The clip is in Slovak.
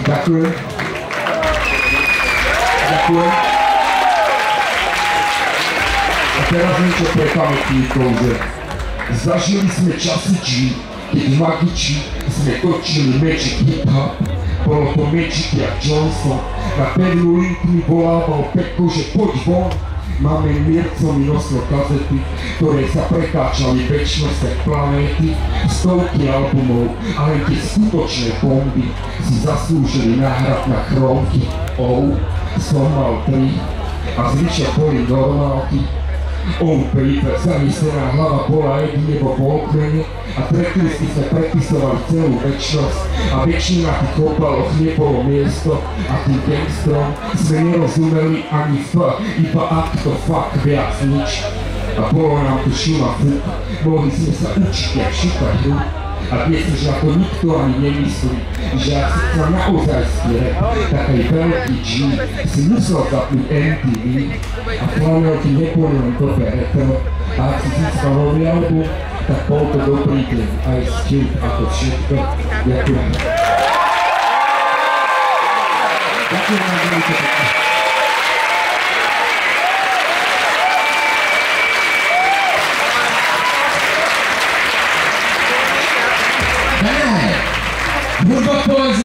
Ďakujem. Ďakujem. A teraz niečo pre pamätníkov, že zažili sme časiči, keď v Magiči sme točili Magic Hip Hop. Bolo to Magic jak Johnson. Na pevnú link mi volával Peko, že poď von. Máme miercovi nosno kazety, ktoré sa pretáčali večnosť planéty, stovky albumov, ale tie skutočné bomby si zaslúžili náhrad na chrómky. Som mal 3 a zvyšok boli normálky. Prípad, zamyslená hlava bola jedine vo polkrene a treklisty sme prepisovali celú večnosť a väčšina tých opaloch nebolo miesto a tým gangstrom sme nerozumeli ani F, iba ak to fakt viac nič. A bolo nám tu šuma fuk, mohli sme sa učiť jak šukať hru. A dnes už na to nikto ani nemyslí, že ak si chcel naozajský rap, tak aj veľký G si musel zapnúť MTV a flanelky neboli len dobre retro. A ak si získal nový album, tak bol to dobrý deň aj s tým ako všetko. Ďakujem. Ďakujem vám veľmi pekne. Hudba poezia.